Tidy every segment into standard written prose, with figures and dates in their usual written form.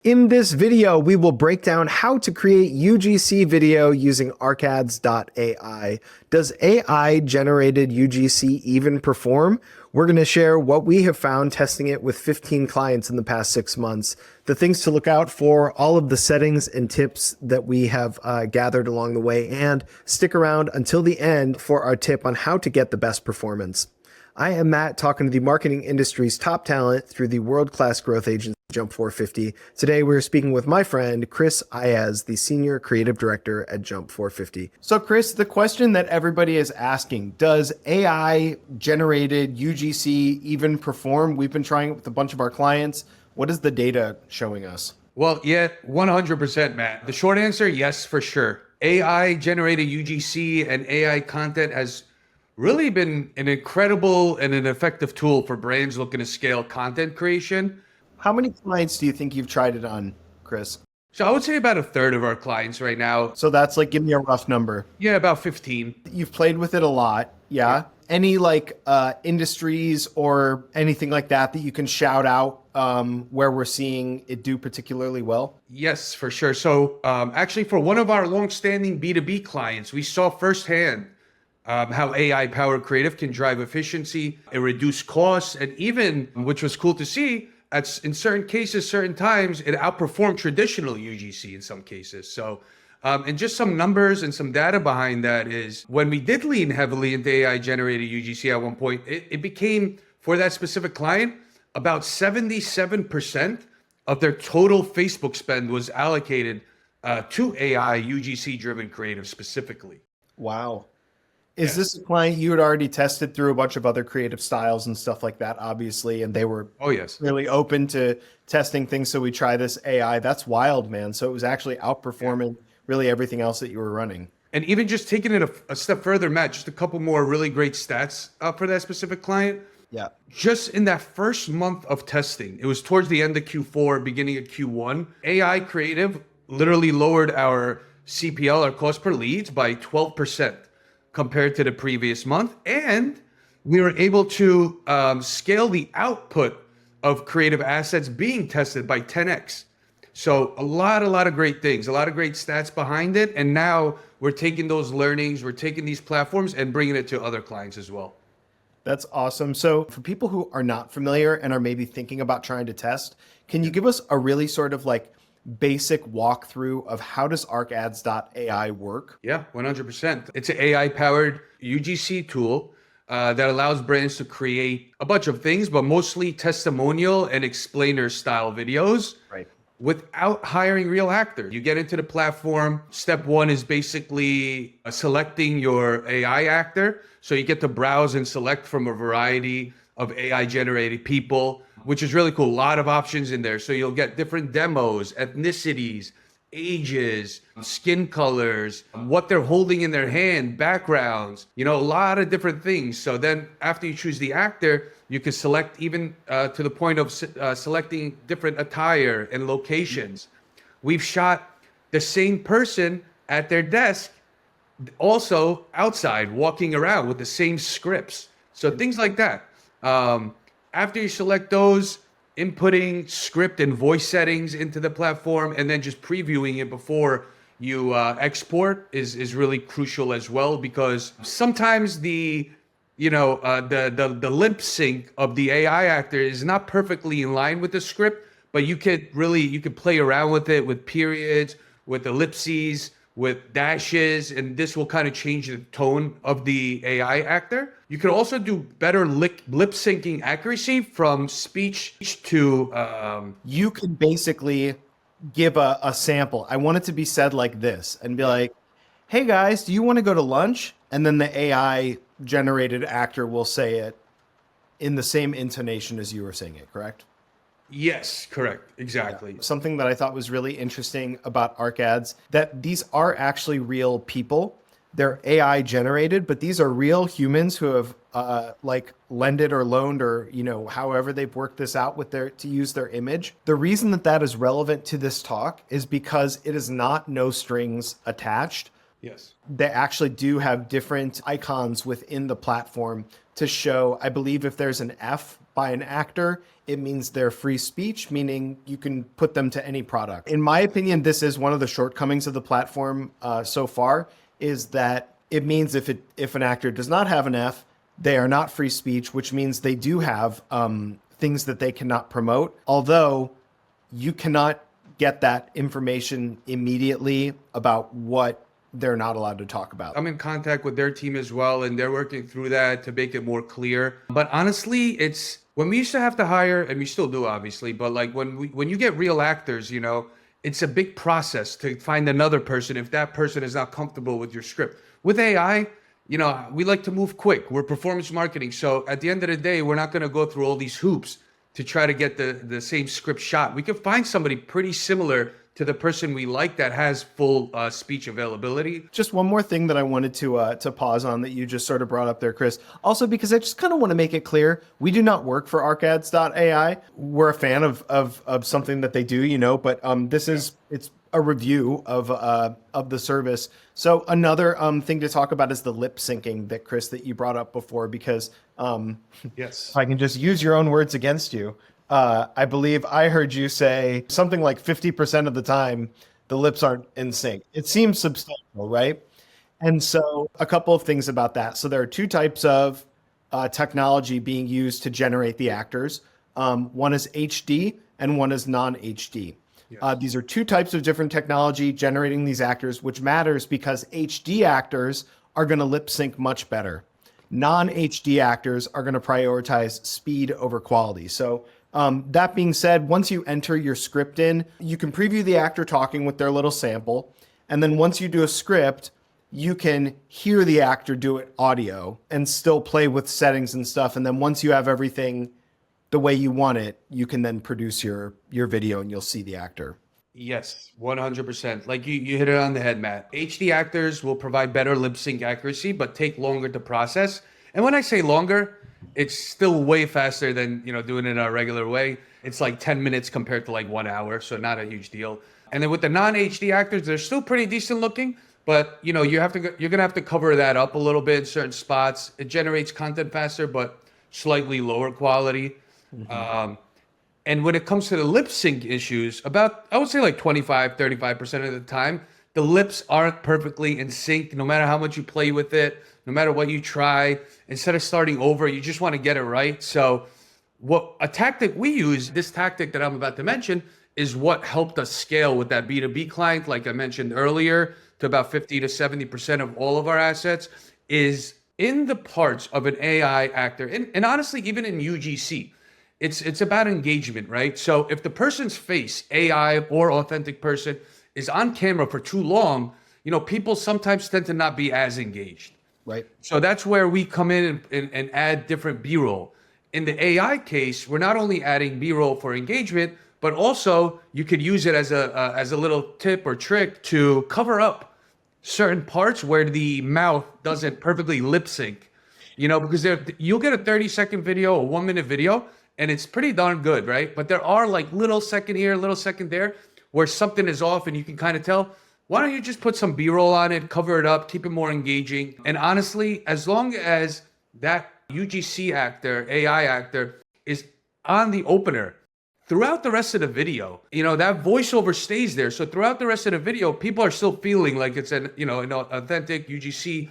In this video, we will break down how to create UGC video using Arcads.ai. Does AI generated UGC even perform? We're going to share what we have found testing it with 15 clients in the past 6 months, the things to look out for, all of the settings and tips that we have gathered along the way, and stick around until the end for our tip on how to get the best performance. I am Matt, talking to the marketing industry's top talent through the world-class growth agency Jump 450. Today, we're speaking with my friend, Chris Ayaz, the Senior Creative Director at Jump 450. So Chris, the question that everybody is asking, does AI-generated UGC even perform? We've been trying it with a bunch of our clients. What is the data showing us? Well, yeah, 100%, Matt. The short answer, yes, for sure. AI-generated UGC and AI content has really been an incredible and an effective tool for brands looking to scale content creation. How many clients do you think you've tried it on, Chris? So I would say about a third of our clients right now. So that's like, give me a rough number. Yeah, about 15. You've played with it a lot. Yeah. Any like industries or anything like that that you can shout out where we're seeing it do particularly well? Yes, for sure. So actually for one of our longstanding B2B clients, we saw firsthand how AI-powered creative can drive efficiency and reduce costs. And even, which was cool to see, in certain cases, certain times, it outperformed traditional UGC in some cases. So, and just some numbers and some data behind that is when we did lean heavily into AI-generated UGC at one point, it became, for that specific client, about 77% of their total Facebook spend was allocated to AI UGC-driven creative specifically. Wow. Is this a client you had already tested through a bunch of other creative styles and stuff like that, obviously, and they were really open to testing things, so we try this AI? That's wild, man. So it was actually outperforming really everything else that you were running. And even just taking it a step further, Matt, just a couple more really great stats for that specific client. Yeah. Just in that first month of testing, it was towards the end of Q4, beginning of Q1, AI creative literally lowered our CPL, our cost per leads, by 12%. Compared to the previous month. And we were able to scale the output of creative assets being tested by 10x. So a lot of great things, a lot of great stats behind it. And now we're taking those learnings, we're taking these platforms and bringing it to other clients as well. That's awesome. So for people who are not familiar and are maybe thinking about trying to test, can you give us a really sort of like basic walkthrough of how does Arcads.ai work? Yeah, 100%. It's an AI-powered UGC tool that allows brands to create a bunch of things, but mostly testimonial and explainer style videos without hiring real actors. You get into the platform. Step one is basically selecting your AI actor. So you get to browse and select from a variety of AI-generated people, which is really cool. A lot of options in there. So you'll get different demos, ethnicities, ages, skin colors, what they're holding in their hand, backgrounds, a lot of different things. So then after you choose the actor, you can select even to the point of selecting different attire and locations. We've shot the same person at their desk, also outside, walking around with the same scripts. So things like that. After you select those, inputting script and voice settings into the platform, and then just previewing it before you export is really crucial as well, because sometimes the lip sync of the AI actor is not perfectly in line with the script, but you could play around with it with periods, with ellipses, with dashes, and this will kind of change the tone of the AI actor. You can also do better lip syncing accuracy from speech to... You can basically give a sample. I want it to be said like this and be like, hey guys, do you want to go to lunch? And then the AI generated actor will say it in the same intonation as you were saying it, correct? Yes, correct. Exactly. Yeah. Something that I thought was really interesting about Arcads, that these are actually real people. They're AI generated, but these are real humans who have like lended or loaned or, however they've worked this out with to use their image. The reason that is relevant to this talk is because it is not no strings attached. Yes. They actually do have different icons within the platform to show, I believe if there's an F by an actor, it means they're free speech, meaning you can put them to any product. In my opinion, this is one of the shortcomings of the platform so far, is that it means if an actor does not have an F, they are not free speech, which means they do have things that they cannot promote. Although you cannot get that information immediately about what they're not allowed to talk about. I'm in contact with their team as well, and they're working through that to make it more clear. But honestly, it's when we used to have to hire, and we still do obviously, but like when you get real actors, you know, it's a big process to find another person if that person is not comfortable with your script. With AI, you know, we like to move quick. We're performance marketing. So at the end of the day, we're not going to go through all these hoops to try to get the same script shot. We could find somebody pretty similar to the person we like that has full speech availability. Just one more thing that I wanted to pause on that you just sort of brought up there, Chris. Also, because I just kind of want to make it clear, we do not work for Arcads.ai. We're a fan of something that they do, you know, but it's a review of the service. So another thing to talk about is the lip syncing that Chris, that you brought up before, because yes, if I can just use your own words against you, I believe I heard you say something like 50% of the time the lips aren't in sync. It seems substantial, right? And so a couple of things about that. So there are two types of technology being used to generate the actors. One is HD and one is non-HD. Yes. These are two types of different technology generating these actors, which matters because HD actors are going to lip sync much better. Non-HD actors are going to prioritize speed over quality. So that being said, once you enter your script in, you can preview the actor talking with their little sample. And then once you do a script, you can hear the actor do it audio and still play with settings and stuff. And then once you have everything the way you want it, you can then produce your video and you'll see the actor. Yes, 100%. Like you hit it on the head, Matt. HD actors will provide better lip sync accuracy, but take longer to process. And when I say longer, it's still way faster than, you know, doing it in a regular way. It's like 10 minutes compared to like 1 hour, so not a huge deal. And then with the non-HD actors, they're still pretty decent looking, but you know, you're gonna have to cover that up a little bit in certain spots. It generates content faster, but slightly lower quality. Mm-hmm. And when it comes to the lip sync issues, I would say like 25-35% of the time, the lips aren't perfectly in sync, no matter how much you play with it, no matter what you try. Instead of starting over, you just want to get it right. So a tactic we use, this tactic that I'm about to mention, is what helped us scale with that B2B client, like I mentioned earlier, to about 50 to 70% of all of our assets, is in the parts of an AI actor, and honestly, even in UGC, it's about engagement, right? So if the person's face, AI or authentic person, is on camera for too long, you know, people sometimes tend to not be as engaged. Right. So that's where we come in and add different B-roll. In the AI case, we're not only adding B-roll for engagement, but also you could use it as a little tip or trick to cover up certain parts where the mouth doesn't perfectly lip sync. You know, because you'll get a 30-second video, a 1-minute video, and it's pretty darn good, right? But there are like little second here, little second there, where something is off and you can kind of tell. Why don't you just put some B-roll on it, cover it up, keep it more engaging? And honestly, as long as that UGC actor, AI actor, is on the opener throughout the rest of the video, you know, that voiceover stays there. So throughout the rest of the video, people are still feeling like it's an authentic UGC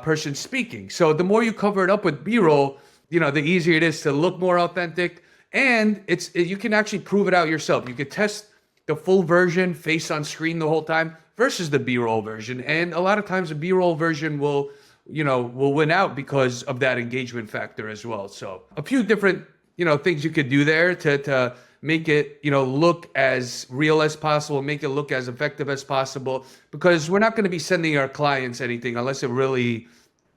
person speaking. So the more you cover it up with B-roll, you know, the easier it is to look more authentic. And you can actually prove it out yourself. You could test the full version, face on screen the whole time, versus the B-roll version. And a lot of times the B-roll version will win out because of that engagement factor as well. So a few different, you know, things you could do there to make it, you know, look as real as possible, make it look as effective as possible, because we're not going to be sending our clients anything unless it really,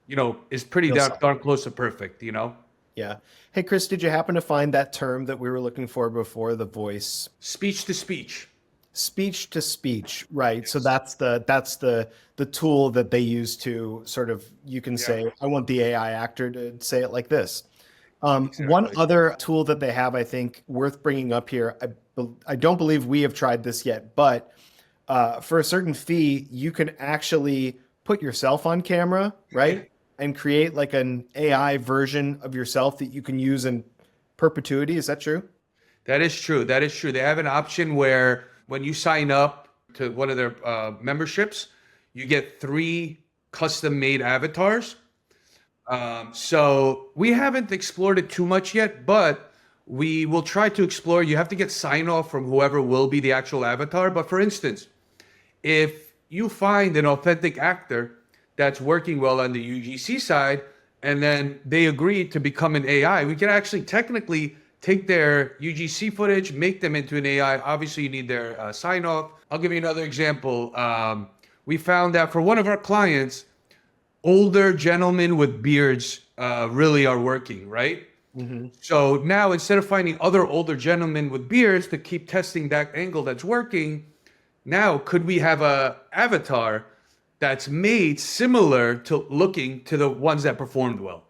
you know, is pretty darn close to perfect, you know? Yeah. Hey, Chris, did you happen to find that term that we were looking for before, the voice? Speech to speech. Speech to speech, right? Yes. So that's the tool that they use to sort of, you can say, I want the AI actor to say it like this. Exactly. One other tool that they have, I think, worth bringing up here, I don't believe we have tried this yet, but for a certain fee, you can actually put yourself on camera, right? And create like an AI version of yourself that you can use in perpetuity. Is that true? That is true. That is true. They have an option where when you sign up to one of their memberships, you get 3 custom-made avatars. So we haven't explored it too much yet, but we will try to explore. You have to get sign off from whoever will be the actual avatar. But for instance, if you find an authentic actor that's working well on the UGC side, and then they agree to become an AI, we can actually technically take their UGC footage, make them into an AI. Obviously, you need their sign off. I'll give you another example. We found that for one of our clients, older gentlemen with beards really are working, right? So now instead of finding other older gentlemen with beards to keep testing that angle that's working, now could we have a avatar that's made similar to looking to the ones that performed well,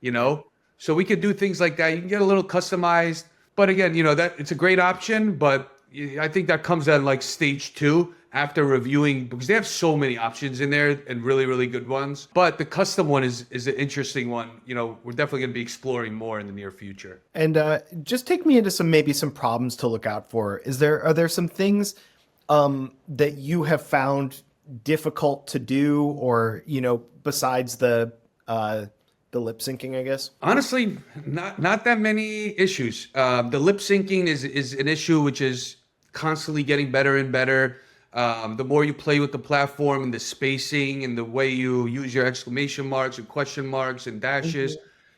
you know? So we could do things like that. You can get a little customized, but again, you know, that it's a great option, but I think that comes at like stage 2 after reviewing, because they have so many options in there and really, really good ones. But the custom one is an interesting one. You know, we're definitely going to be exploring more in the near future. And just take me into maybe some problems to look out for. Are there some things that you have found difficult to do, or, you know, besides the lip syncing, I guess? Honestly, not that many issues. The lip syncing is an issue which is constantly getting better and better. The more you play with the platform and the spacing and the way you use your exclamation marks and question marks and dashes,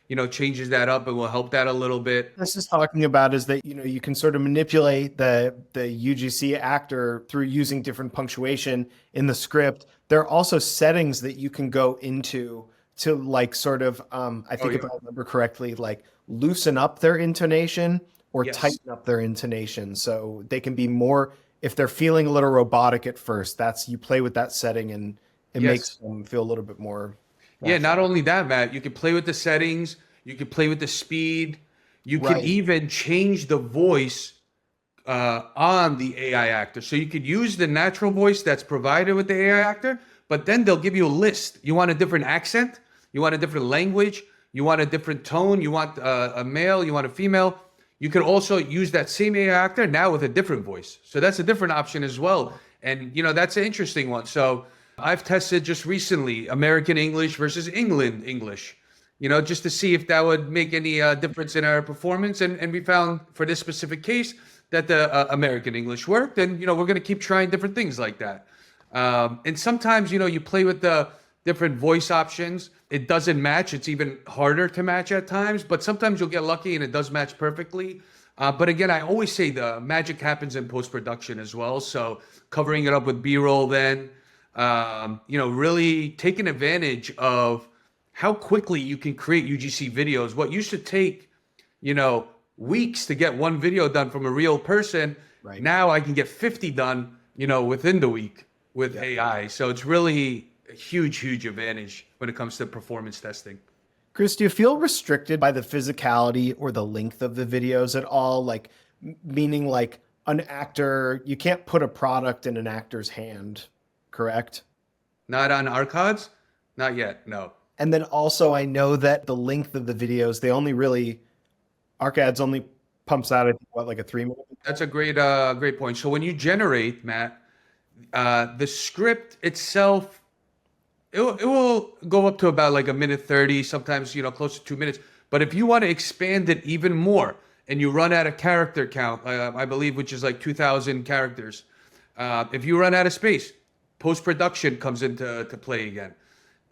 you know, changes that up and will help that a little bit. This is talking about is that, you know, you can sort of manipulate the UGC actor through using different punctuation in the script. There are also settings that you can go into to like sort of, I think if I remember correctly, like loosen up their intonation or tighten up their intonation. So they can be more, if they're feeling a little robotic at first, you play with that setting and it makes them feel a little bit more. Yeah, not only that, Matt, you can play with the settings, you can play with the speed, you can even change the voice on the AI actor. So you could use the natural voice that's provided with the AI actor, but then they'll give you a list. You want a different accent, you want a different language, you want a different tone, you want a male, you want a female. You can also use that same AI actor now with a different voice. So that's a different option as well. And, you know, that's an interesting one. So I've tested just recently American English versus England English, you know, just to see if that would make any difference in our performance. And we found for this specific case that the American English worked. And, you know, we're going to keep trying different things like that. And sometimes, you know, you play with the different voice options. It doesn't match. It's even harder to match at times, but sometimes you'll get lucky and it does match perfectly. But again, I always say the magic happens in post-production as well. So covering it up with B-roll then, you know, really taking advantage of how quickly you can create UGC videos. What used to take, you know, weeks to get one video done from a real person, now I can get 50 done, you know, within the week with AI. So it's really a huge, huge advantage when it comes to performance testing. Chris, do you feel restricted by the physicality or the length of the videos at all? Like, meaning like an actor, you can't put a product in an actor's hand, correct? Not on Arcads? Not yet, no. And then also I know that the length of the videos, Arcads only pumps out, I think, what, like a 3-minute? That's a great point. So when you generate, Matt, the script itself, it will go up to about like 1:30, sometimes, you know, close to 2 minutes. But if you want to expand it even more and you run out of character count, I believe, which is like 2,000 characters, if you run out of space, post-production comes into play again.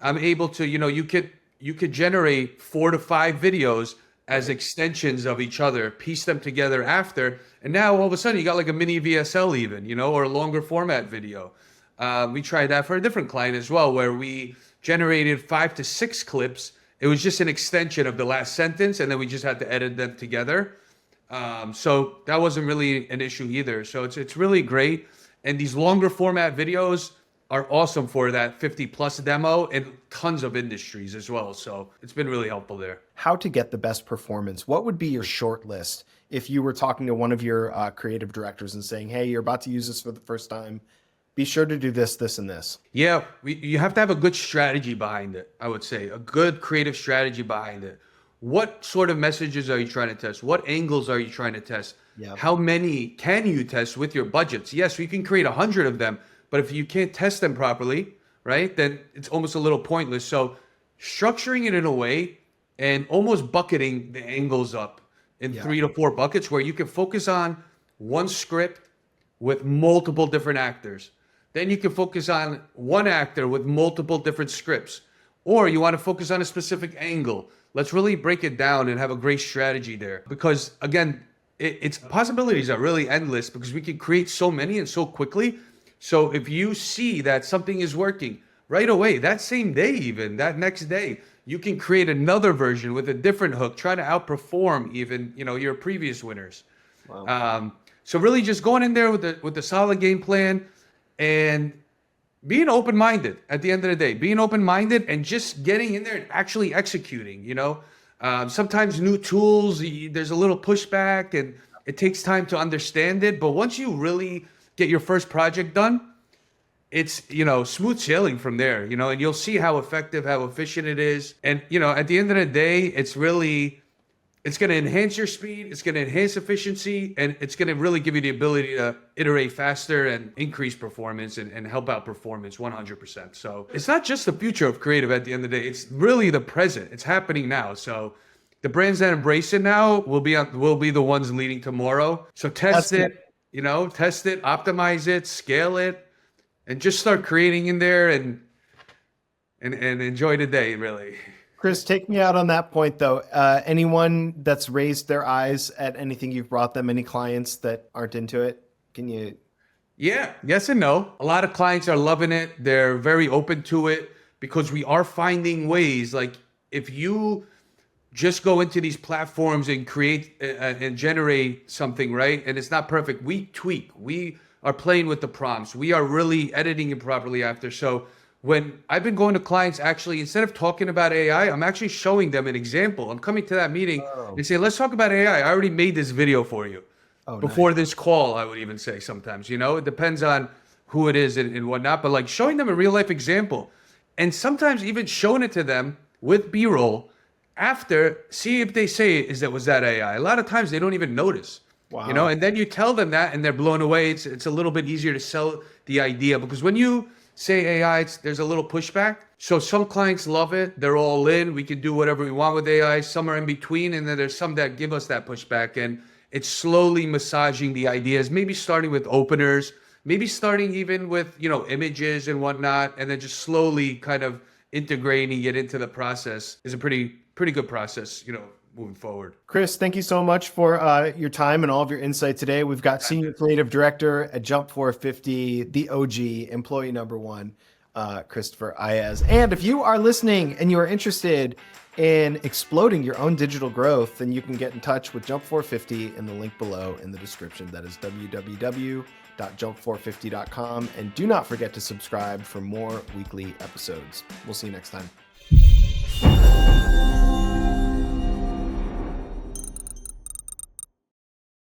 I'm able to, you know, you could generate 4 to 5 videos as extensions of each other, piece them together after, and now all of a sudden you got like a mini VSL even, you know, or a longer format video. We tried that for a different client as well, where we generated 5 to 6 clips. It was just an extension of the last sentence, and then we just had to edit them together. So that wasn't really an issue either. So it's really great. And these longer format videos are awesome for that 50+ demo in tons of industries as well. So it's been really helpful there. How to get the best performance? What would be your short list if you were talking to one of your creative directors and saying, hey, you're about to use this for the first time. Be sure to do this, this, and this. Yeah, you have to have a good strategy behind it, I would say. A good creative strategy behind it. what sort of messages are you trying to test? What angles are you trying to test? Yeah. How many can you test with your budgets? Yes, we can create 100 of them, but if you can't test them properly, right, then it's almost a little pointless. So structuring it in a way and almost bucketing the angles up in 3 to 4 buckets where you can focus on one script with multiple different actors. Then you can focus on one actor with multiple different scripts. Or you want to focus on a specific angle. Let's really break it down and have a great strategy there. Because again, its possibilities are really endless because we can create so many and so quickly. So if you see that something is working right away, that same day, even that next day, you can create another version with a different hook, try to outperform even, your previous winners. Wow. So really just going in there with the solid game plan and being open-minded at the end of the day, being open-minded and just getting in there and actually executing, sometimes new tools, there's a little pushback and it takes time to understand it. But once you really get your first project done, it's, smooth sailing from there, and you'll see how effective, how efficient it is. And, at the end of the day, it's going to enhance your speed, it's going to enhance efficiency, and it's going to really give you the ability to iterate faster and increase performance and help out performance 100%. So it's not just the future of creative at the end of the day, it's really the present. It's happening now. So the brands that embrace it now will be the ones leading tomorrow. So test it, optimize it, scale it, and just start creating in there and enjoy the day, really. Chris, take me out on that point, though. Anyone that's raised their eyes at anything you've brought them, any clients that aren't into it? Can you? Yeah, yes and no. A lot of clients are loving it. They're very open to it because we are finding ways. Like if you just go into these platforms and create and generate something, right? And it's not perfect. We tweak. We are playing with the prompts. We are really editing it properly after. So when I've been going to clients, actually, instead of talking about AI, I'm actually showing them an example. I'm coming to that meeting and say, let's talk about AI. I already made this video for you before this call, I would even say sometimes, it depends on who it is and whatnot, but like showing them a real life example and sometimes even showing it to them with B-roll after, see if they say, was that AI? A lot of times they don't even notice. Wow. And then you tell them that and they're blown away. It's a little bit easier to sell the idea because when you say AI, there's a little pushback. So some clients love it. They're all in. We can do whatever we want with AI. Some are in between. And then there's some that give us that pushback. And it's slowly massaging the ideas, maybe starting with openers, maybe starting even with, images and whatnot. And then just slowly kind of integrating it into the process is a pretty good process, moving forward. Chris, thank you so much for your time and all of your insight today. We've got Senior Creative Director at Jump 450, the OG, employee number one, Christopher Ayaz. And if you are listening and you are interested in exploding your own digital growth, then you can get in touch with Jump 450 in the link below in the description. That is www.jump450.com. And do not forget to subscribe for more weekly episodes. We'll see you next time.